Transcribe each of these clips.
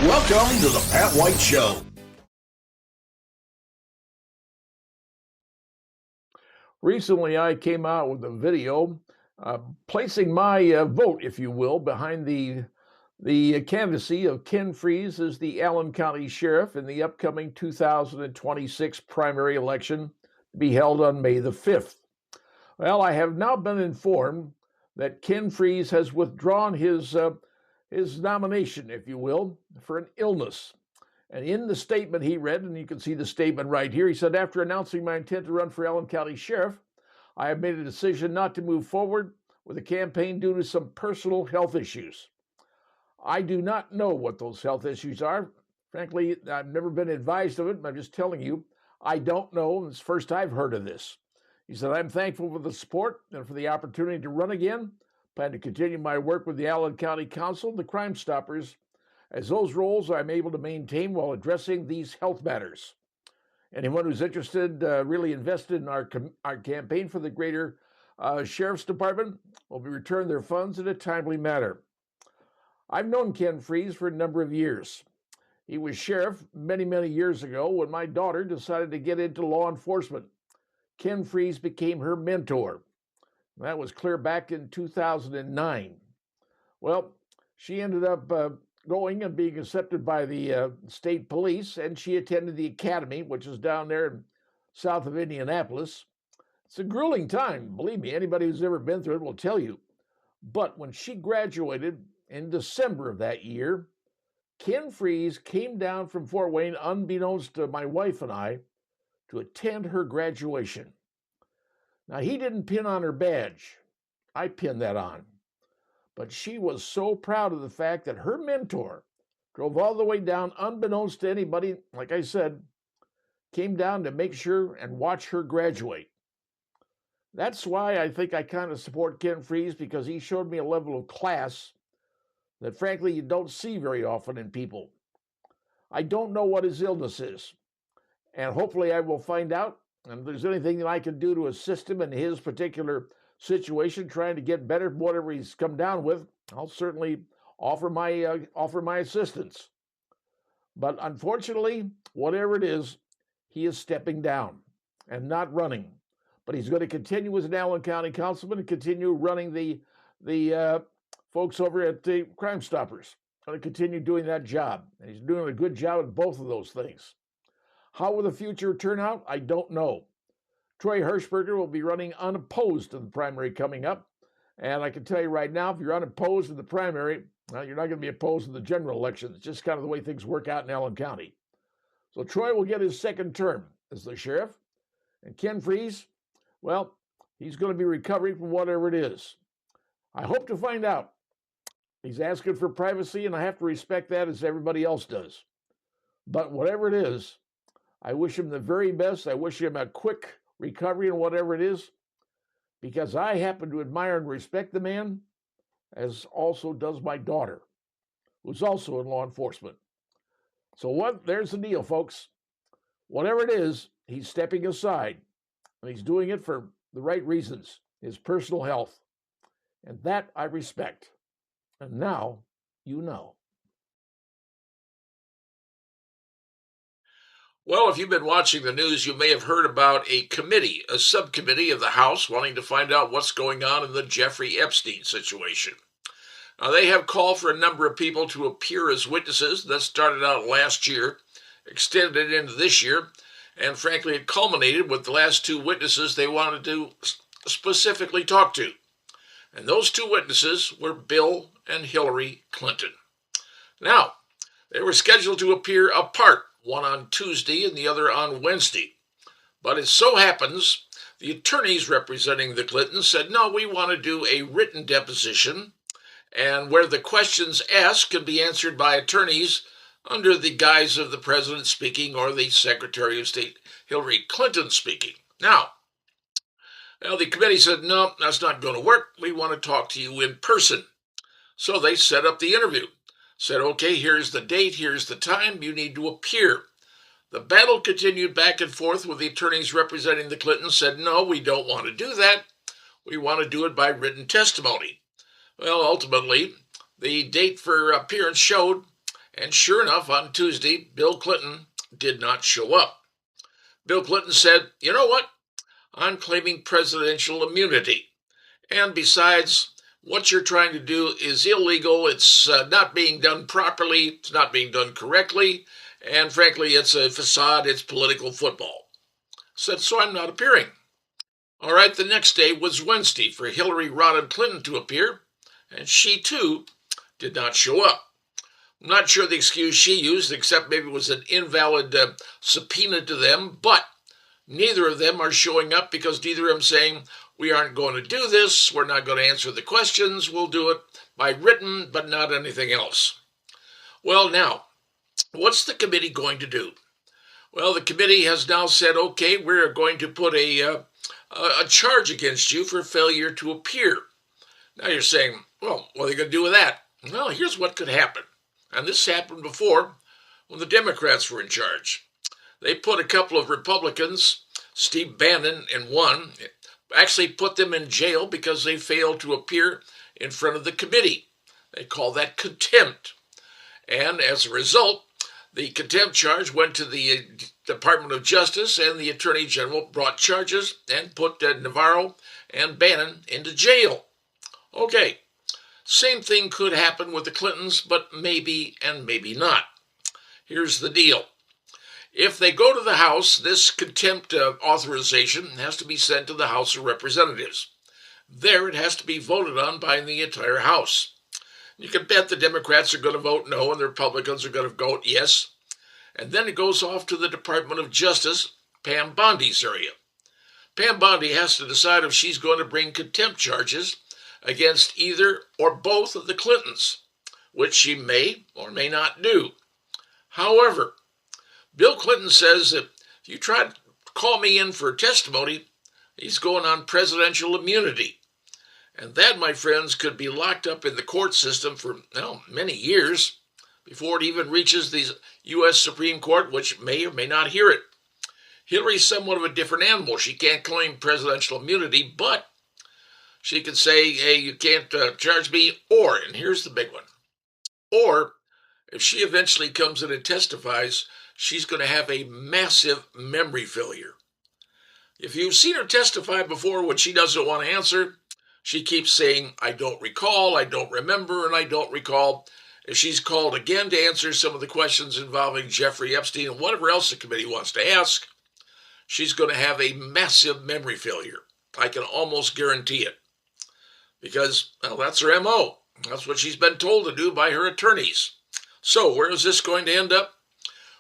Welcome to the Pat White Show. Recently, I came out with a video placing my vote, if you will, behind the candidacy of Ken Freeze as the Allen County Sheriff in the upcoming 2026 primary election to be held on May the 5th. Well, I have now been informed that Ken Freeze has withdrawn his nomination, if you will, for an illness. And in the statement he read, and you can see the statement right here, he said, after announcing my intent to run for Allen County Sheriff, I have made a decision not to move forward with the campaign due to some personal health issues. I do not know what those health issues are. Frankly, I've never been advised of it, but I'm just telling you, I don't know. It's the first I've heard of this. He said, I'm thankful for the support and for the opportunity to run again. Plan to continue my work with the Allen County Council and the Crime Stoppers, as those roles I'm able to maintain while addressing these health matters. Anyone who's interested, really invested in our campaign for the greater Sheriff's Department will be returned their funds in a timely manner. I've known Ken Freeze for a number of years. He was sheriff many, many years ago when my daughter decided to get into law enforcement. Ken Freeze became her mentor. That was clear back in 2009. Well, she ended up going and being accepted by the state police, and she attended the academy, which is down there in south of Indianapolis. It's a grueling time, believe me. Anybody who's ever been through it will tell you. But when she graduated in December of that year, Ken Freeze came down from Fort Wayne, unbeknownst to my wife and I, to attend her graduation. Now, he didn't pin on her badge. I pinned that on. But she was so proud of the fact that her mentor drove all the way down, unbeknownst to anybody, like I said, came down to make sure and watch her graduate. That's why I think I kind of support Ken Freeze, because he showed me a level of class that, frankly, you don't see very often in people. I don't know what his illness is, and hopefully I will find out. And if there's anything that I can do to assist him in his particular situation, trying to get better, whatever he's come down with, I'll certainly offer my assistance. But unfortunately, whatever it is, he is stepping down and not running. But he's going to continue as an Allen County councilman and continue running the folks over at the Crime Stoppers. Going to continue doing that job. And he's doing a good job at both of those things. How will the future turn out? I don't know. Troy Hirschberger will be running unopposed in the primary coming up. And I can tell you right now, if you're unopposed in the primary, well, you're not going to be opposed in the general election. It's just kind of the way things work out in Allen County. So Troy will get his second term as the sheriff. And Ken Freeze, well, he's going to be recovering from whatever it is. I hope to find out. He's asking for privacy, and I have to respect that as everybody else does. But whatever it is, I wish him the very best. I wish him a quick recovery and whatever it is, because I happen to admire and respect the man, as also does my daughter, who's also in law enforcement. So there's the deal, folks. Whatever it is, he's stepping aside, and he's doing it for the right reasons, his personal health. And that I respect. And now you know. Well, if you've been watching the news, you may have heard about a subcommittee of the House wanting to find out what's going on in the Jeffrey Epstein situation. Now, they have called for a number of people to appear as witnesses. That started out last year, extended into this year, and frankly, it culminated with the last two witnesses they wanted to specifically talk to. And those two witnesses were Bill and Hillary Clinton. Now, they were scheduled to appear apart, one on Tuesday and the other on Wednesday. But it so happens the attorneys representing the Clintons said, no, we want to do a written deposition, and where the questions asked can be answered by attorneys under the guise of the president speaking or the Secretary of State Hillary Clinton speaking. Now, the committee said, no, that's not going to work. We want to talk to you in person. So they set up the interview. Said, okay, here's the date, here's the time, you need to appear. The battle continued back and forth with the attorneys representing the Clintons said, no, we don't want to do that. We want to do it by written testimony. Well, ultimately, the date for appearance showed, And sure enough, on Tuesday, Bill Clinton did not show up. Bill Clinton said, "You know what? I'm claiming presidential immunity. And besides, what you're trying to do is illegal. It's not being done properly. It's not being done correctly. And frankly, it's a facade. It's political football." Said, "So I'm not appearing." All right, the next day was Wednesday for Hillary Rodham Clinton to appear, and she too did not show up. I'm not sure the excuse she used, except maybe it was an invalid subpoena to them, but neither of them are showing up because neither of them saying, "We aren't going to do this, we're not going to answer the questions, we'll do it by written, but not anything else." Well, now, what's the committee going to do? Well, the committee has now said, okay, we're going to put a charge against you for failure to appear. Now you're saying, well, what are they going to do with that? Well, here's what could happen. And this happened before when the Democrats were in charge. They put a couple of Republicans, Steve Bannon and one, actually put them in jail because they failed to appear in front of the committee. They call that contempt. And as a result, the contempt charge went to the Department of Justice, and the Attorney General brought charges and put Navarro and Bannon into jail. Okay, same thing could happen with the Clintons, but maybe and maybe not. Here's the deal. If they go to the House, this contempt authorization has to be sent to the House of Representatives. There it has to be voted on by the entire House. You can bet the Democrats are going to vote no and the Republicans are going to vote yes. And then it goes off to the Department of Justice, Pam Bondi's area. Pam Bondi has to decide if she's going to bring contempt charges against either or both of the Clintons, which she may or may not do. However, Bill Clinton says that if you try to call me in for testimony, he's going on presidential immunity. And that, my friends, could be locked up in the court system for many years before it even reaches the U.S. Supreme Court, which may or may not hear it. Hillary's somewhat of a different animal. She can't claim presidential immunity, but she can say, hey, you can't charge me, and here's the big one, or if she eventually comes in and testifies, she's going to have a massive memory failure. If you've seen her testify before when she doesn't want to answer, she keeps saying, I don't recall, I don't remember, and I don't recall. If she's called again to answer some of the questions involving Jeffrey Epstein and whatever else the committee wants to ask, she's going to have a massive memory failure. I can almost guarantee it. Because, that's her MO. That's what she's been told to do by her attorneys. So, where is this going to end up?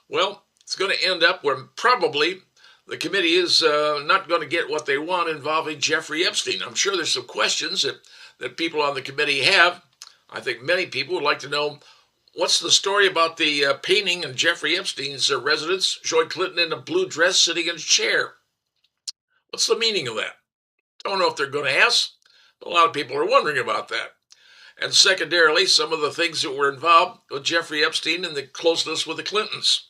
Well, it's going to end up where probably the committee is not going to get what they want involving Jeffrey Epstein. I'm sure there's some questions that people on the committee have. I think many people would like to know, what's the story about the painting in Jeffrey Epstein's residence showing Clinton in a blue dress sitting in a chair? What's the meaning of that? Don't know if they're going to ask. A lot of people are wondering about that. And secondarily, some of the things that were involved with Jeffrey Epstein and the closeness with the Clintons.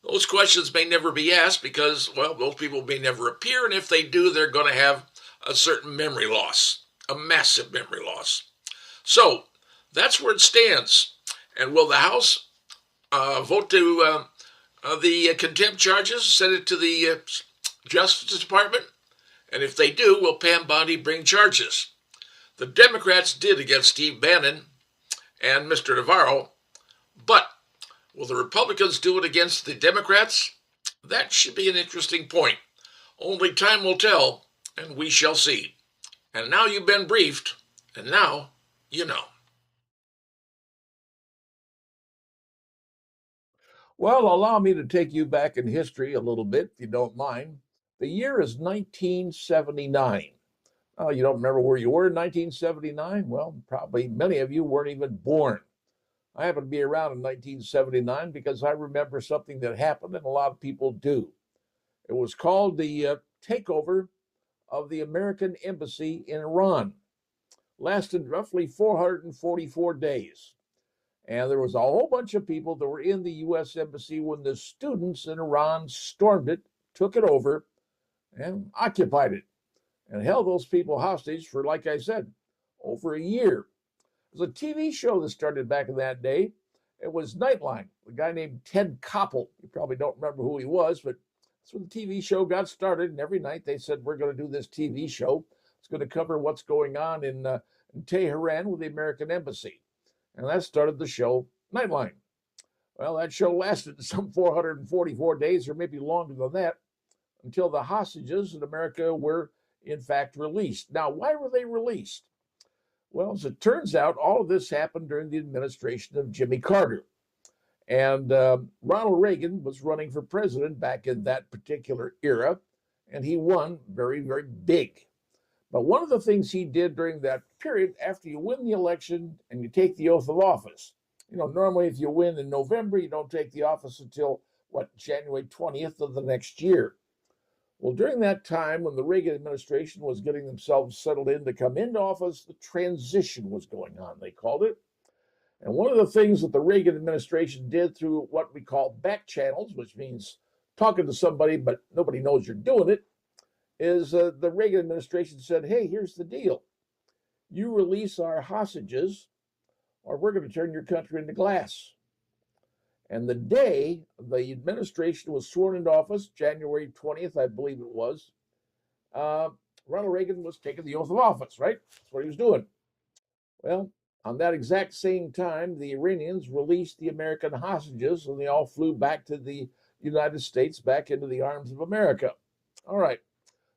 Those questions may never be asked because, those people may never appear, and if they do, they're going to have a certain memory loss, a massive memory loss. So, that's where it stands. And will the House vote to the contempt charges, send it to the Justice Department? And if they do, will Pam Bondi bring charges? The Democrats did against Steve Bannon and Mr. Navarro, but will the Republicans do it against the Democrats? That should be an interesting point. Only time will tell, and we shall see. And now you've been briefed, and now you know. Well, allow me to take you back in history a little bit, if you don't mind. The year is 1979. Oh, you don't remember where you were in 1979? Well, probably many of you weren't even born. I happen to be around in 1979 because I remember something that happened, and a lot of people do. It was called the takeover of the American embassy in Iran. Lasted roughly 444 days. And there was a whole bunch of people that were in the U.S. Embassy when the students in Iran stormed it, took it over, and occupied it, and held those people hostage for, like I said, over a year. It was a TV show that started back in that day, It was Nightline, a guy named Ted Koppel. You probably don't remember who he was, but that's when the TV show got started. And every night they said, we're going to do this TV show. It's going to cover what's going on in Tehran with the American embassy. And that started the show Nightline. Well, that show lasted some 444 days or maybe longer than that until the hostages in America were, in fact, released. Now, why were they released? Well, as it turns out, all of this happened during the administration of Jimmy Carter. And Ronald Reagan was running for president back in that particular era, and he won very, very big. But one of the things he did during that period, after you win the election and you take the oath of office, normally if you win in November, you don't take the office until, January 20th of the next year. Well, during that time, when the Reagan administration was getting themselves settled in to come into office, the transition was going on, they called it. And one of the things that the Reagan administration did through what we call back channels, which means talking to somebody, but nobody knows you're doing it, is the Reagan administration said, hey, here's the deal. You release our hostages, or we're going to turn your country into glass. And the day the administration was sworn into office, January 20th, I believe it was, Ronald Reagan was taking the oath of office, right? That's what he was doing. Well, on that exact same time, the Iranians released the American hostages, and they all flew back to the United States, back into the arms of America. All right.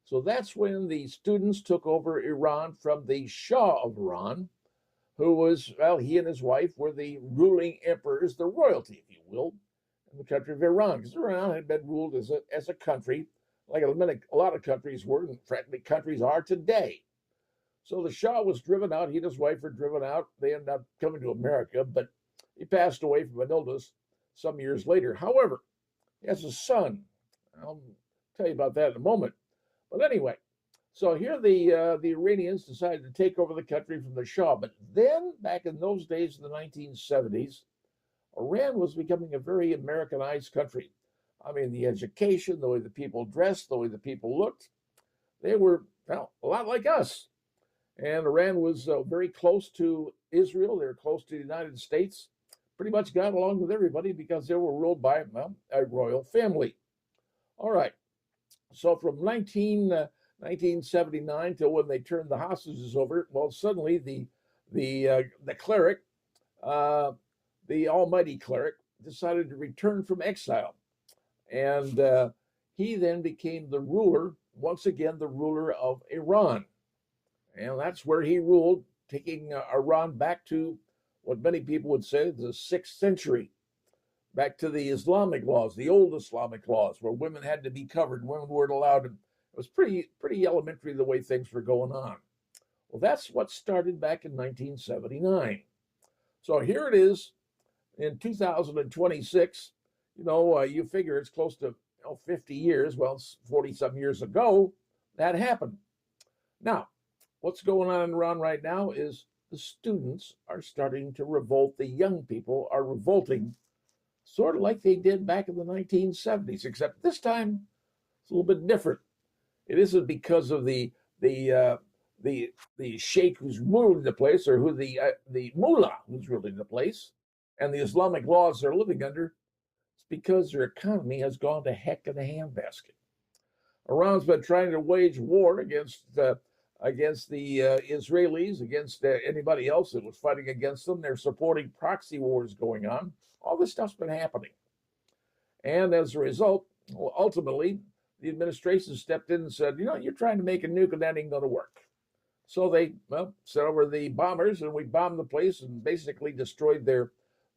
So that's when the students took over Iran from the Shah of Iran, who was, he and his wife were the ruling emperors, the royalty, if you will, in the country of Iran. Because Iran had been ruled as a country, like a lot of countries were, and frankly, countries are today. So the Shah was driven out. He and his wife were driven out. They ended up coming to America, but he passed away from an illness some years later. However, he has a son. I'll tell you about that in a moment. But anyway, so here the Iranians decided to take over the country from the Shah. But then, back in those days in the 1970s, Iran was becoming a very Americanized country. I mean, the education, the way the people dressed, the way the people looked, they were, a lot like us. And Iran was very close to Israel. They were close to the United States. Pretty much got along with everybody because they were ruled by, a royal family. All right. So from 1979 till when they turned the hostages over, well, suddenly the cleric, the almighty cleric, decided to return from exile. And he then became the ruler, once again, the ruler of Iran. And that's where he ruled, taking Iran back to what many people would say the 6th century, back to the Islamic laws, the old Islamic laws, where women had to be covered, women weren't allowed. It was pretty elementary the way things were going on. Well, that's what started back in 1979. So here it is in 2026. You figure it's close to 50 years. Well, 40-some years ago, that happened. Now, what's going on in Iran right now is the students are starting to revolt. The young people are revolting, sort of like they did back in the 1970s, except this time it's a little bit different. It isn't because of the sheikh who's ruling the place, or who the mullah who's ruling the place, and the Islamic laws they're living under. It's because their economy has gone to heck in a handbasket. Iran's been trying to wage war against the Israelis, against anybody else that was fighting against them. They're supporting proxy wars going on. All this stuff's been happening. And as a result, ultimately, the administration stepped in and said, you're trying to make a nuke and that ain't going to work. So they sent over the bombers, and we bombed the place and basically destroyed their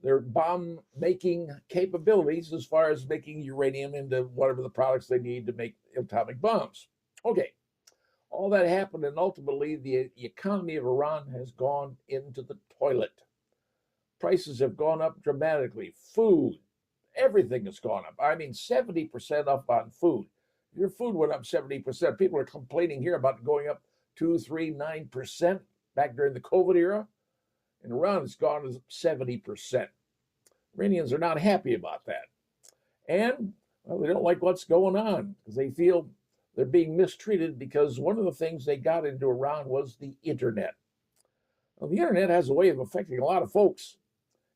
bomb-making capabilities as far as making uranium into whatever the products they need to make atomic bombs. Okay. All that happened, and ultimately the economy of Iran has gone into the toilet. Prices have gone up dramatically. Food, everything has gone up. I mean, 70% up on food. Your food went up 70%. People are complaining here about it going up 2, 3, 9% back during the COVID era. In Iran, it's gone to 70%. Iranians are not happy about that. And they don't like what's going on because they feel they're being mistreated, because one of the things they got into Iran was the internet. Well, the internet has a way of affecting a lot of folks.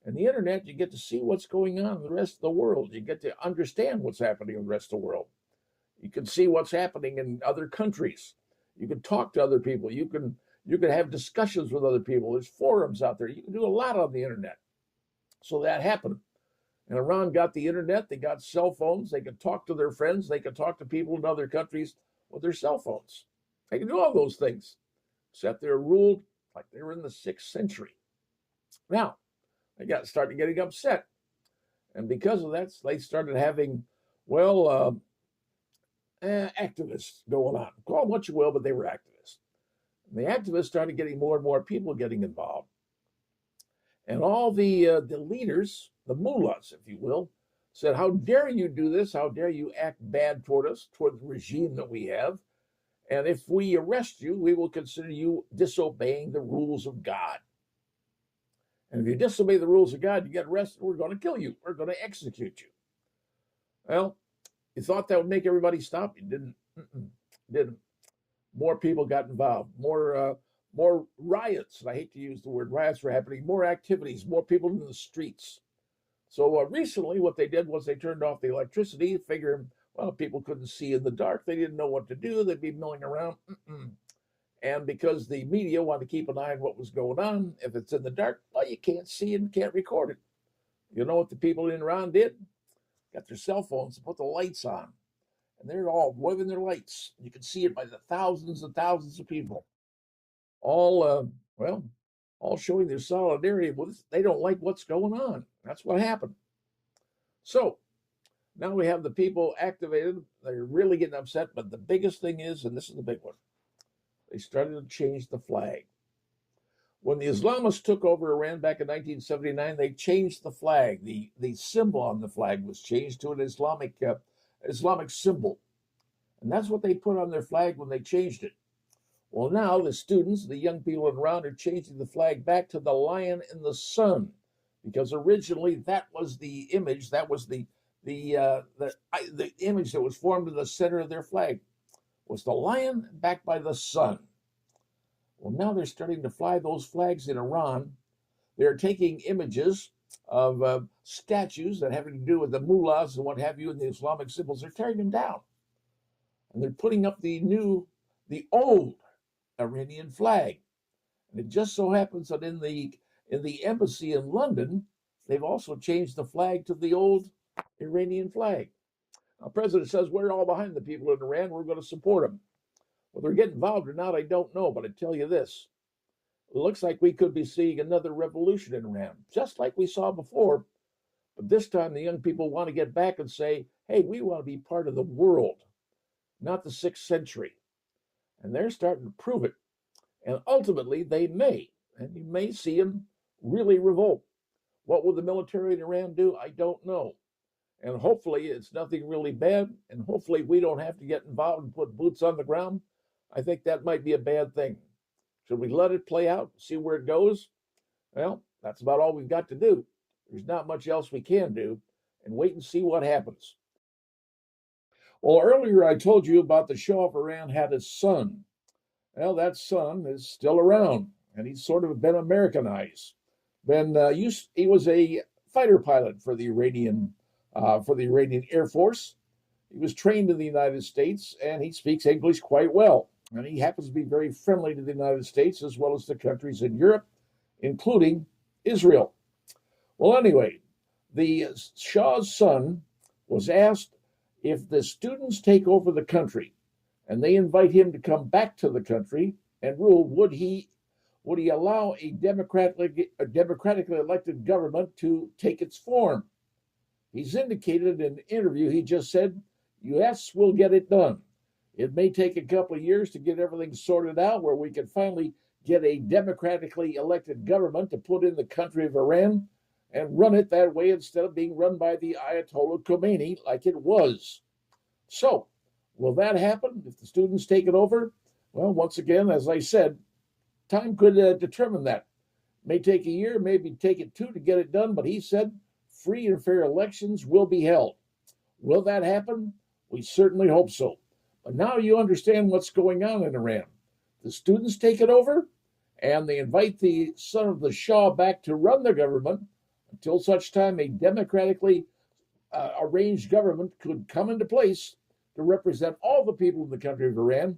And the internet, you get to see what's going on in the rest of the world. You get to understand what's happening in the rest of the world. You can see what's happening in other countries. You can talk to other people. You can have discussions with other people. There's forums out there. You can do a lot on the internet. So that happened. And Iran got the internet. They got cell phones. They could talk to their friends. They could talk to people in other countries with their cell phones. They can do all those things, except they're ruled like they were in the 6th century. Now, they started getting upset. And because of that, they started having, activists going on. Call them what you will, but they were activists. And the activists started getting more and more people getting involved. And all the leaders, the mullahs, if you will, said, how dare you do this? How dare you act bad toward us, toward the regime that we have? And if we arrest you, we will consider you disobeying the rules of God. And if you disobey the rules of God, you get arrested, we're going to kill you. We're going to execute you. Well, you thought that would make everybody stop? It didn't. Didn't. More people got involved. More riots. And I hate to use the word riots were happening. More activities. More people in the streets. So recently, what they did was they turned off the electricity, figuring, well, people couldn't see in the dark. They didn't know what to do. They'd be milling around. And because the media wanted to keep an eye on what was going on, if it's in the dark, well, you can't see it and can't record it. You know what the people in Iran did? Got their cell phones and put the lights on. And they're all waving their lights. You can see it by the thousands and thousands of people. All showing their solidarity with. They don't like what's going on. That's what happened. So now we have the people activated. They're really getting upset. But the biggest thing is, and this is the big one, they started to change the flag. When the Islamists took over Iran back in 1979, they changed the flag. The symbol on the flag was changed to an Islamic symbol. And that's what they put on their flag when they changed it. Well, now the students, the young people in Iran, are changing the flag back to the lion in the sun, because originally that was the image, that was the image that was formed in the center of their flag, was the lion backed by the sun. Well, now they're starting to fly those flags in Iran. They're taking images of statues that have to do with the mullahs and what have you, and the Islamic symbols. They're tearing them down. And they're putting up the old Iranian flag. And it just so happens that in the embassy in London, they've also changed the flag to the old Iranian flag. Now, the president says, we're all behind the people in Iran. We're going to support them. Whether they're getting involved or not, I don't know. But I tell you this, it looks like we could be seeing another revolution in Iran, just like we saw before. But this time, the young people want to get back and say, hey, we want to be part of the world, not the 6th century. And they're starting to prove it. And ultimately, they may. And you may see them really revolt. What will the military in Iran do? I don't know. And hopefully, it's nothing really bad. And hopefully, we don't have to get involved and put boots on the ground. I think that might be a bad thing. Should we let it play out, see where it goes? Well, that's about all we've got to do. There's not much else we can do, and wait and see what happens. Well, earlier I told you about the Shah of Iran had a son. Well, that son is still around, and he's sort of been Americanized. He was a fighter pilot for the Iranian Air Force. He was trained in the United States, and he speaks English quite well. And he happens to be very friendly to the United States as well as the countries in Europe, including Israel. Well, anyway, the Shah's son was asked if the students take over the country and they invite him to come back to the country and rule, would he allow a democratically elected government to take its form? He's indicated in an interview, he just said, yes, we'll get it done. It may take a couple of years to get everything sorted out where we can finally get a democratically elected government to put in the country of Iran and run it that way instead of being run by the Ayatollah Khomeini like it was. So, will that happen if the students take it over? Well, once again, as I said, time could determine that. It may take a year, maybe take it 2 to get it done, but he said free and fair elections will be held. Will that happen? We certainly hope so. But now you understand what's going on in Iran. The students take it over, and they invite the son of the Shah back to run the government. until such time a democratically arranged government could come into place to represent all the people in the country of Iran,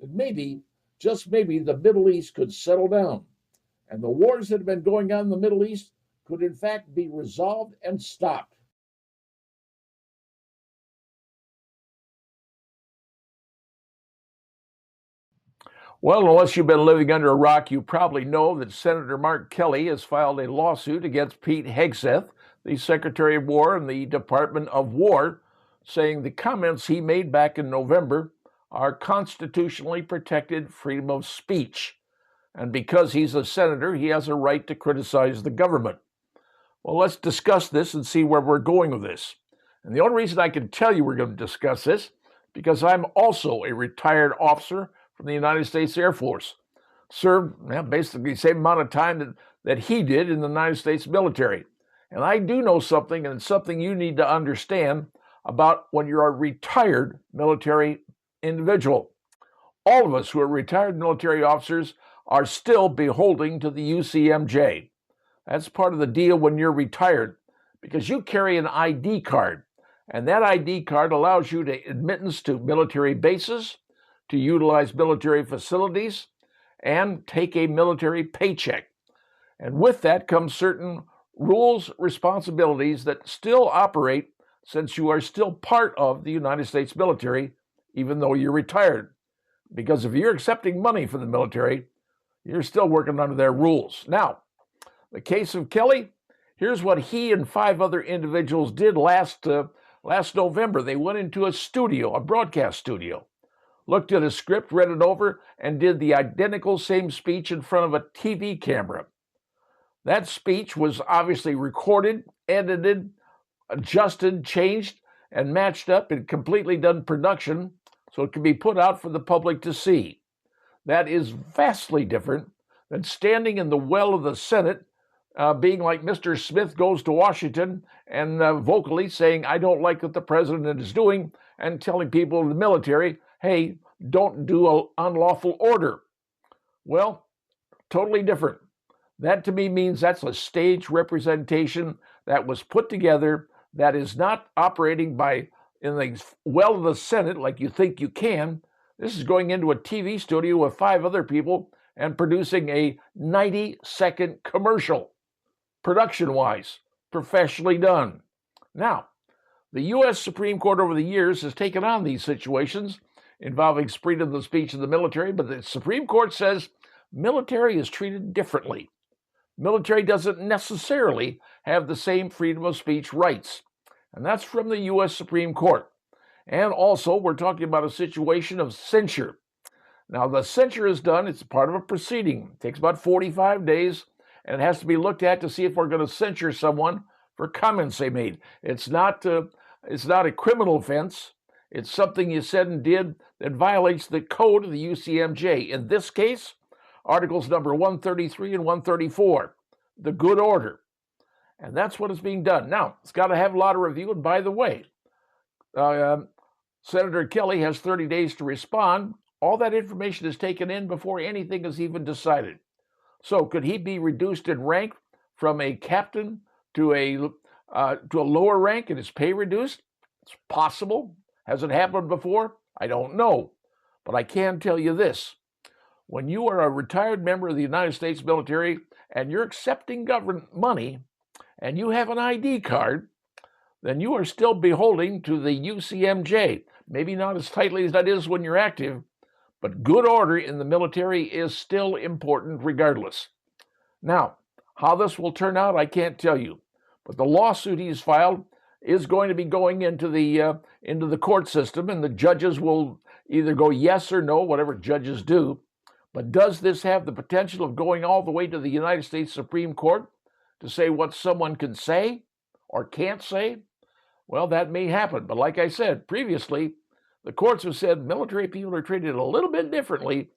then maybe, just maybe, the Middle East could settle down. And the wars that have been going on in the Middle East could in fact be resolved and stopped. Well, unless you've been living under a rock, you probably know that Senator Mark Kelly has filed a lawsuit against Pete Hegseth, the Secretary of War in the Department of War, saying the comments he made back in November are constitutionally protected freedom of speech. And because he's a senator, he has a right to criticize the government. Well, let's discuss this and see where we're going with this. And the only reason I can tell you we're going to discuss this because I'm also a retired officer from the United States Air Force. Served basically the same amount of time that he did in the United States military. And I do know something, and it's something you need to understand about when you're a retired military individual. All of us who are retired military officers are still beholding to the UCMJ. That's part of the deal when you're retired, because you carry an ID card, and that ID card allows you to admittance to military bases, to utilize military facilities, and take a military paycheck. And with that comes certain rules, responsibilities that still operate since you are still part of the United States military, even though you're retired. Because if you're accepting money from the military, you're still working under their rules. Now, the case of Kelly, here's what he and 5 other individuals did last November. They went into a studio, a broadcast studio, looked at a script, read it over, and did the identical same speech in front of a TV camera. That speech was obviously recorded, edited, adjusted, changed, and matched up and completely done production so it can be put out for the public to see. That is vastly different than standing in the well of the Senate, being like Mr. Smith goes to Washington and vocally saying, I don't like what the president is doing, and telling people in the military, hey, don't do an unlawful order. Well, totally different. That to me means that's a stage representation that was put together that is not operating in the well of the Senate like you think you can. This is going into a TV studio with 5 other people and producing a 90-second commercial, production-wise, professionally done. Now, the U.S. Supreme Court over the years has taken on these situations involving freedom of speech in the military, but the Supreme Court says military is treated differently. Military doesn't necessarily have the same freedom of speech rights, and that's from the U.S. Supreme Court. And also, we're talking about a situation of censure. Now, the censure is done, it's part of a proceeding. It takes about 45 days, and it has to be looked at to see if we're going to censure someone for comments they made. It's not a criminal offense. It's something you said and did that violates the code of the UCMJ. In this case, Articles number 133 and 134, the good order. And that's what is being done. Now, it's got to have a lot of review. And by the way, Senator Kelly has 30 days to respond. All that information is taken in before anything is even decided. So could he be reduced in rank from a captain to a lower rank and his pay reduced? It's possible. Has it happened before? I don't know. But I can tell you this. When you are a retired member of the United States military and you're accepting government money and you have an ID card, then you are still beholding to the UCMJ. Maybe not as tightly as that is when you're active, but good order in the military is still important regardless. Now, how this will turn out, I can't tell you, but the lawsuit he's filed is going to be going into the court system, and the judges will either go yes or no, whatever judges do. But does this have the potential of going all the way to the United States Supreme Court to say what someone can say or can't say? Well, that may happen. But like I said previously, the courts have said military people are treated a little bit differently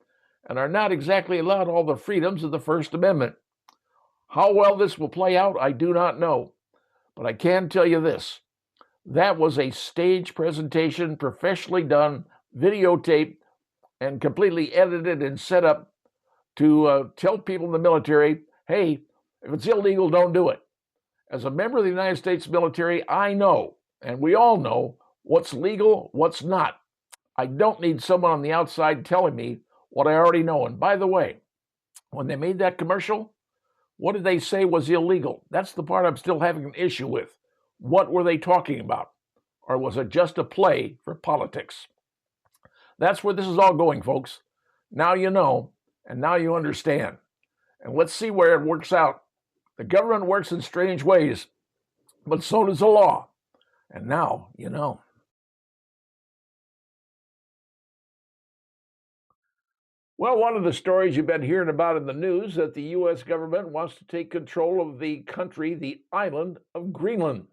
and are not exactly allowed all the freedoms of the First Amendment. How well this will play out, I do not know. But I can tell you this. That was a stage presentation, professionally done, videotaped, and completely edited and set up to tell people in the military, hey, if it's illegal, don't do it. As a member of the United States military, I know, and we all know, what's legal, what's not. I don't need someone on the outside telling me what I already know. And by the way, when they made that commercial, what did they say was illegal? That's the part I'm still having an issue with. What were they talking about? Or was it just a play for politics? That's where this is all going, folks. Now you know, and now you understand. And let's see where it works out. The government works in strange ways, but so does the law. And now you know. Well, one of the stories you've been hearing about in the news that the U.S. government wants to take control of the country, the island of Greenland.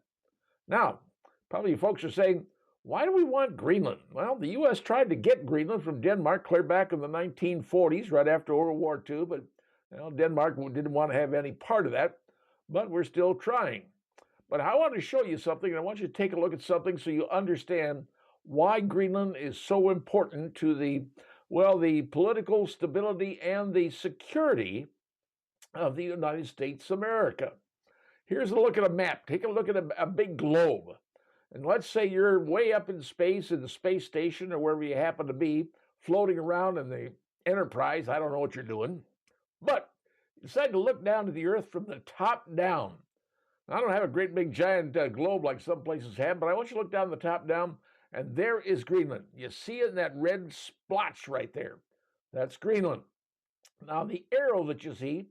Now, probably folks are saying, why do we want Greenland? Well, the U.S. tried to get Greenland from Denmark clear back in the 1940s, right after World War II, but Denmark didn't want to have any part of that, but we're still trying. But I want to show you something, and I want you to take a look at something so you understand why Greenland is so important to the political stability and the security of the United States of America. Here's a look at a map. Take a look at a big globe. And let's say you're way up in space in the space station or wherever you happen to be, floating around in the Enterprise. I don't know what you're doing. But you decide to look down to the Earth from the top down. I don't have a great big giant globe like some places have, but I want you to look down the top down, and there is Greenland. You see it in that red splotch right there. That's Greenland. Now, the arrow that you see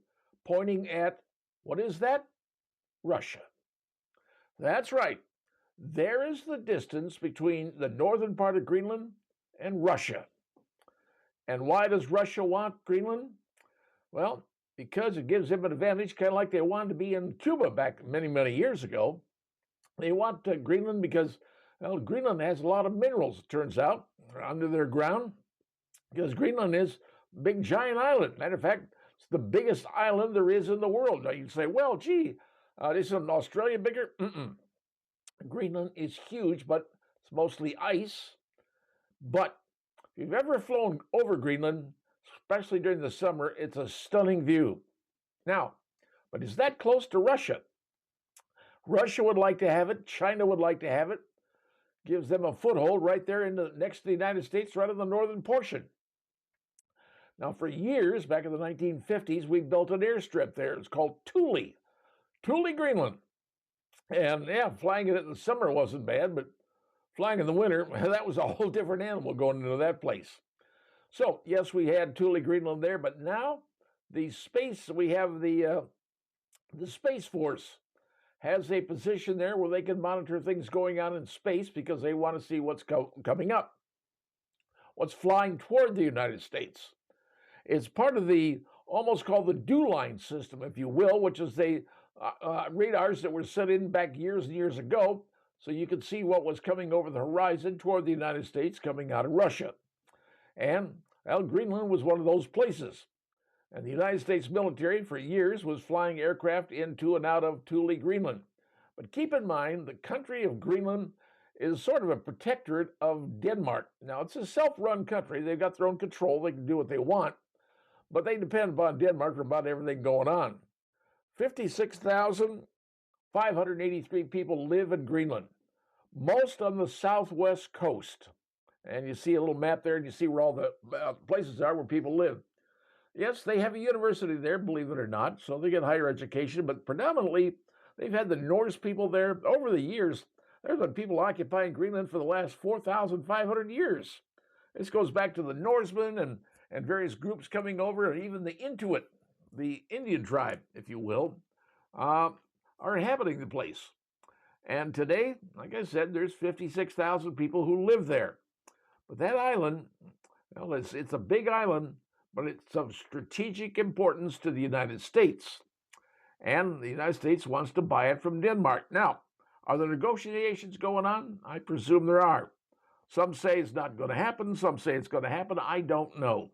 pointing at, what is that? Russia. That's right. There is the distance between the northern part of Greenland and Russia. And why does Russia want Greenland? Well, because it gives them an advantage, kind of like they wanted to be in Cuba back many, many years ago. They want Greenland because, Greenland has a lot of minerals, it turns out, under their ground, because Greenland is a big, giant island. Matter of fact, it's the biggest island there is in the world. Now, you say, well, gee, isn't Australia bigger? Greenland is huge, but it's mostly ice. But if you've ever flown over Greenland, especially during the summer, it's a stunning view. Now, but is that close to Russia? Russia would like to have it. China would like to have it. Gives them a foothold right there next to the United States, right in the northern portion. Now, for years, back in the 1950s, we built an airstrip there. It's called Thule, Greenland. And yeah, flying it in the summer wasn't bad, but flying in the winter, that was a whole different animal going into that place. So, yes, we had Thule, Greenland there, but now we have the Space Force has a position there where they can monitor things going on in space because they want to see what's coming up, what's flying toward the United States. It's part of the almost called the dew line system, if you will, which is the radars that were set in back years and years ago so you could see what was coming over the horizon toward the United States coming out of Russia. And, Greenland was one of those places. And the United States military for years was flying aircraft into and out of Thule, Greenland. But keep in mind, the country of Greenland is sort of a protectorate of Denmark. Now, it's a self-run country. They've got their own control. They can do what they want. But they depend upon Denmark for about everything going on. 56,583 people live in Greenland, most on the southwest coast. And you see a little map there, and you see where all the places are where people live. Yes, they have a university there, believe it or not, so they get higher education, but predominantly they've had the Norse people there. Over the years, there's been people occupying Greenland for the last 4,500 years. This goes back to the Norsemen and various groups coming over, and even the Inuit, the Indian tribe, if you will, are inhabiting the place. And today, like I said, there's 56,000 people who live there. But that island, it's a big island, but it's of strategic importance to the United States. And the United States wants to buy it from Denmark. Now, are there negotiations going on? I presume there are. Some say it's not going to happen. Some say it's going to happen. I don't know.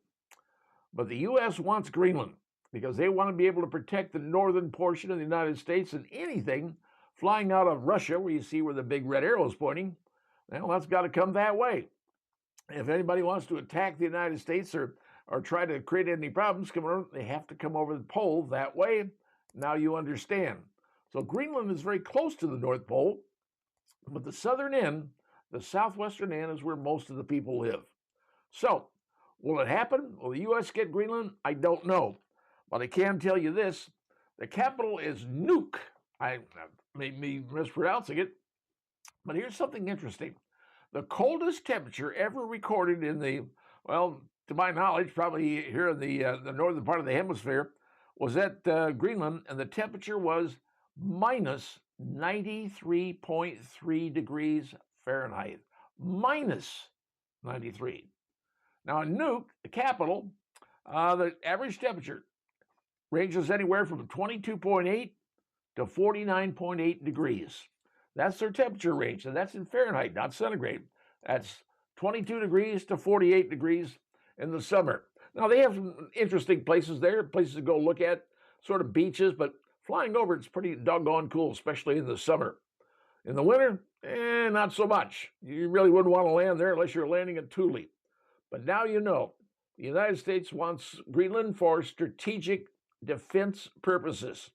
But the U.S. wants Greenland because they want to be able to protect the northern portion of the United States, and anything flying out of Russia, where you see where the big red arrow is pointing, well, that's got to come that way. If anybody wants to attack the United States or try to create any problems, they have to come over the pole that way. Now you understand. So Greenland is very close to the North Pole, but the southern end, the southwestern end, is where most of the people live. So, will it happen? Will the U.S. get Greenland? I don't know. But I can tell you this. The capital is Nuuk. I may be mispronouncing it. But here's something interesting. The coldest temperature ever recorded in the, well, to my knowledge, probably here in the northern part of the hemisphere, was at Greenland, and the temperature was minus 93.3 degrees Fahrenheit. Minus 93. Now, in Nuuk, the capital, the average temperature ranges anywhere from 22.8 to 49.8 degrees. That's their temperature range, and that's in Fahrenheit, not centigrade. That's 22 degrees to 48 degrees in the summer. Now, they have some interesting places there, places to go look at, sort of beaches, but flying over, it's pretty doggone cool, especially in the summer. In the winter, not so much. You really wouldn't want to land there unless you're landing at Thule. But now you know, the United States wants Greenland for strategic defense purposes.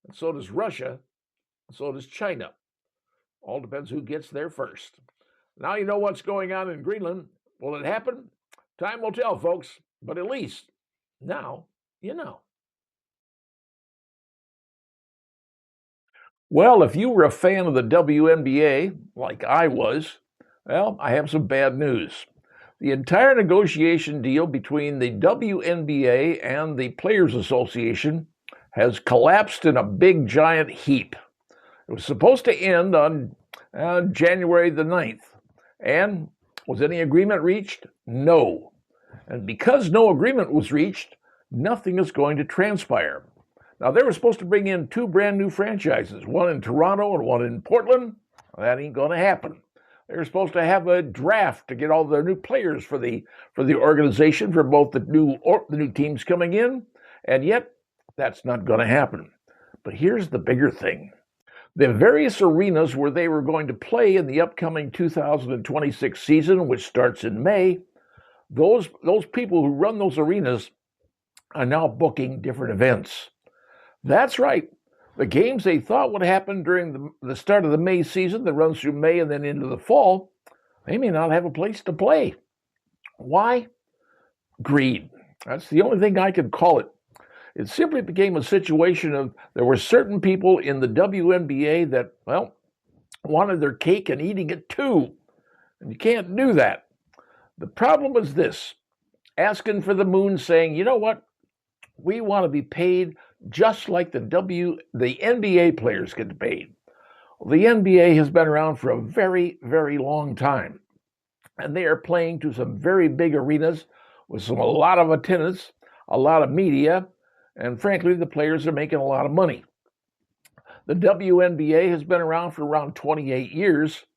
And so does Russia, and so does China. All depends who gets there first. Now you know what's going on in Greenland. Will it happen? Time will tell, folks, but at least now you know. Well, if you were a fan of the WNBA, like I was, well, I have some bad news. The entire negotiation deal between the WNBA and the Players Association has collapsed in a big, giant heap. It was supposed to end on January the 9th. And was any agreement reached? No. And because no agreement was reached, nothing is going to transpire. Now, they were supposed to bring in 2 brand new franchises, one in Toronto and one in Portland. That ain't going to happen. They were supposed to have a draft to get all the new players for the organization, for both the new teams coming in, and yet that's not going to happen. But here's the bigger thing. The various arenas where they were going to play in the upcoming 2026 season, which starts in May, those people who run those arenas are now booking different events. That's right. The games they thought would happen during the start of the May season that runs through May and then into the fall, they may not have a place to play. Why? Greed. That's the only thing I could call it. It simply became a situation of there were certain people in the WNBA that, well, wanted their cake and eating it too. And you can't do that. The problem is this, asking for the moon, saying, you know what? We want to be paid just like the NBA players get paid. Well, the NBA has been around for a very, very long time. And they are playing to some very big arenas with a lot of attendance, a lot of media, and frankly, the players are making a lot of money. The WNBA has been around for around 28 years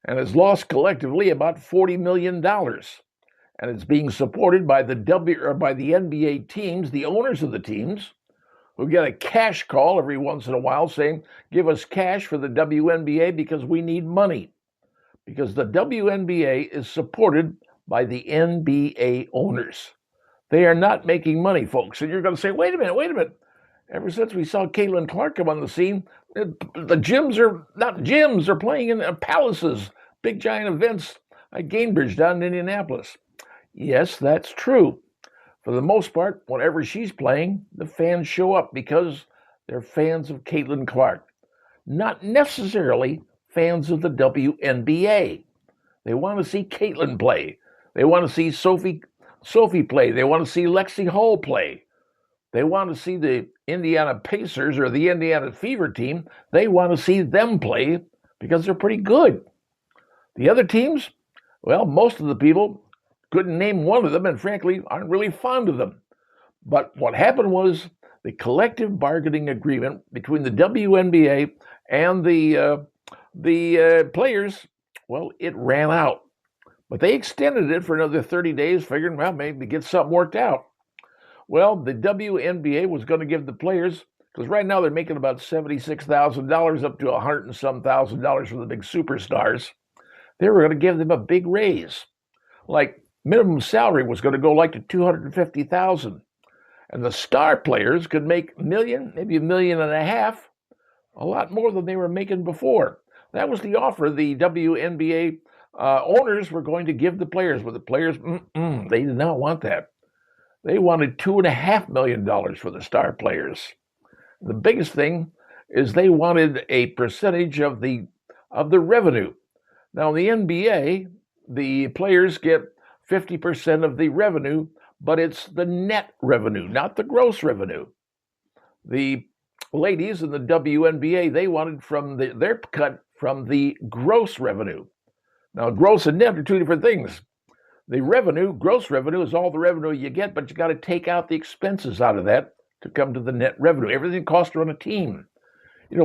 and has lost collectively about $40 million. And it's being supported by the NBA teams, the owners of the teams, who get a cash call every once in a while saying, give us cash for the WNBA because we need money. Because the WNBA is supported by the NBA owners. They are not making money, folks. And you're going to say, wait a minute. Ever since we saw Caitlin Clark come on the scene, the gyms are not gyms, they're playing in palaces, big giant events at Gainbridge down in Indianapolis. Yes, that's true. For the most part, whenever she's playing, the fans show up because they're fans of Caitlin Clark, not necessarily fans of the WNBA. They want to see Caitlin play. They want to see Sophie play. They want to see Lexi Hull play. They want to see the Indiana Pacers or the Indiana Fever team. They want to see them play because they're pretty good. The other teams, well, most of the people couldn't name one of them and frankly aren't really fond of them. But what happened was the collective bargaining agreement between the WNBA and the players, well, it ran out. But they extended it for another 30 days, figuring, well, maybe get something worked out. Well, the WNBA was going to give the players, because right now they're making about $76,000 up to $100 and some thousand for the big superstars. They were going to give them a big raise. Like minimum salary was going to go like to $250,000. And the star players could make $1 million, maybe $1.5 million a lot more than they were making before. That was the offer the WNBA owners were going to give the players, but the players, they did not want that. They wanted $2.5 million for the star players. The biggest thing is they wanted a percentage of the revenue. Now, in the NBA, the players get 50% of the revenue, but it's the net revenue, not the gross revenue. The ladies in the WNBA, they wanted from their cut from the gross revenue. Now, gross and net are two different things. The revenue, gross revenue, is all the revenue you get, but you got to take out the expenses out of that to come to the net revenue. Everything costs to run a team.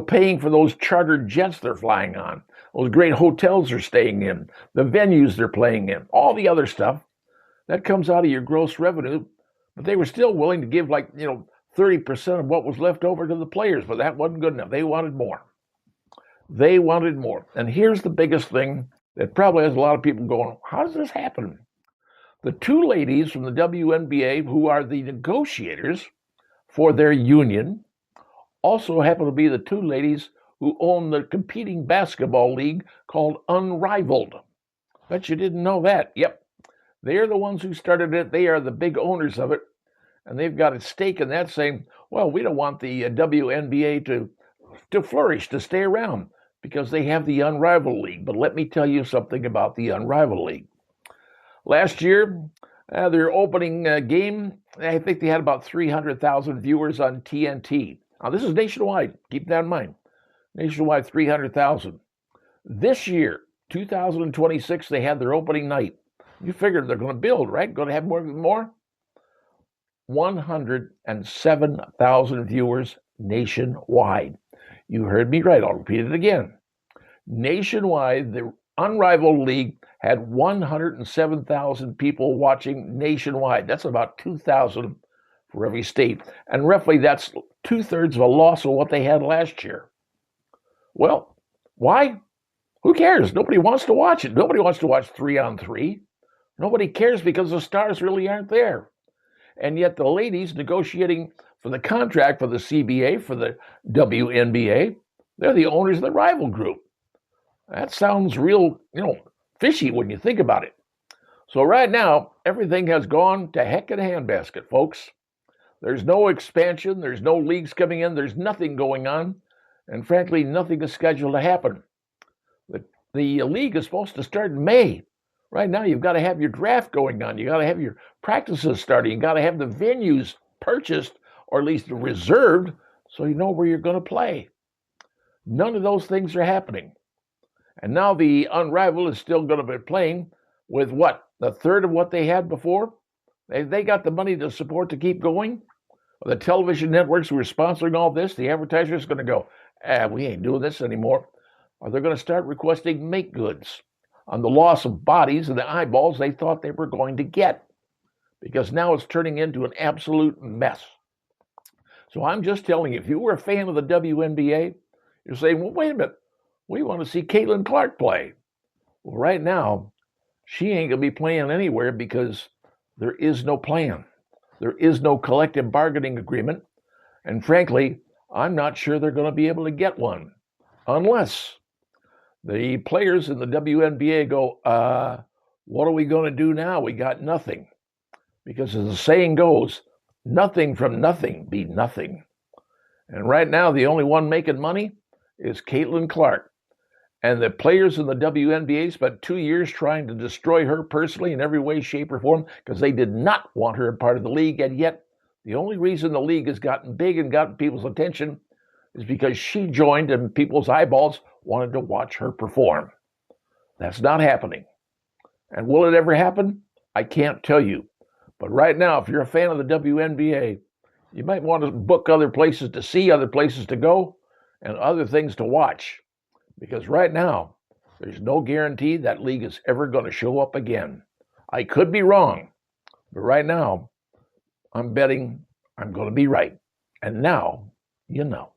Paying for those chartered jets they're flying on, those great hotels they're staying in, the venues they're playing in, all the other stuff, that comes out of your gross revenue. But they were still willing to give 30% of what was left over to the players, but that wasn't good enough. They wanted more. They wanted more. And here's the biggest thing that probably has a lot of people going, how does this happen? The two ladies from the WNBA who are the negotiators for their union also happen to be the two ladies who own the competing basketball league called Unrivaled. Bet you didn't know that. Yep. They're the ones who started it. They are the big owners of it. And they've got a stake in that, saying, well, we don't want the WNBA to flourish, to stay around, because they have the Unrivaled League. But let me tell you something about the Unrivaled League. Last year, their opening game, I think they had about 300,000 viewers on TNT. Now, this is nationwide. Keep that in mind. Nationwide, 300,000. This year, 2026, they had their opening night. You figured they're going to build, right? Going to have more? 107,000 viewers nationwide. You heard me right. I'll repeat it again. Nationwide, the Unrivaled League had 107,000 people watching nationwide. That's about 2,000 for every state. And roughly that's 2/3 of a loss of what they had last year. Well, why? Who cares? Nobody wants to watch it. Nobody wants to watch 3-on-3. Nobody cares because the stars really aren't there. And yet the ladies negotiating for the contract for the CBA, for the WNBA, they're the owners of the rival group. That sounds real, fishy when you think about it. So right now, everything has gone to heck in a handbasket, folks. There's no expansion. There's no leagues coming in. There's nothing going on. And frankly, nothing is scheduled to happen. The league is supposed to start in May. Right now, you've got to have your draft going on. You got to have your practices starting. You got to have the venues purchased, or at least reserved, so you know where you're going to play. None of those things are happening. And now the Unrivaled is still going to be playing with what? 1/3 of what they had before? They got the money to support to keep going? The television networks who are sponsoring all this, the advertisers are going to go, we ain't doing this anymore. Or they're going to start requesting make goods on the loss of bodies and the eyeballs they thought they were going to get. Because now it's turning into an absolute mess. So I'm just telling you, if you were a fan of the WNBA, you're saying, well, wait a minute, we want to see Caitlin Clark play. Well, right now, she ain't going to be playing anywhere because there is no plan. There is no collective bargaining agreement. And frankly, I'm not sure they're going to be able to get one unless the players in the WNBA go, what are we going to do now? We got nothing. Because as the saying goes, nothing from nothing be nothing. And right now, the only one making money is Caitlin Clark. And the players in the WNBA spent 2 years trying to destroy her personally in every way, shape, or form because they did not want her a part of the league. And yet, the only reason the league has gotten big and gotten people's attention is because she joined and people's eyeballs wanted to watch her perform. That's not happening. And will it ever happen? I can't tell you. But right now, if you're a fan of the WNBA, you might want to book other places to see, other places to go, and other things to watch. Because right now, there's no guarantee that league is ever going to show up again. I could be wrong, but right now, I'm betting I'm going to be right. And now, you know.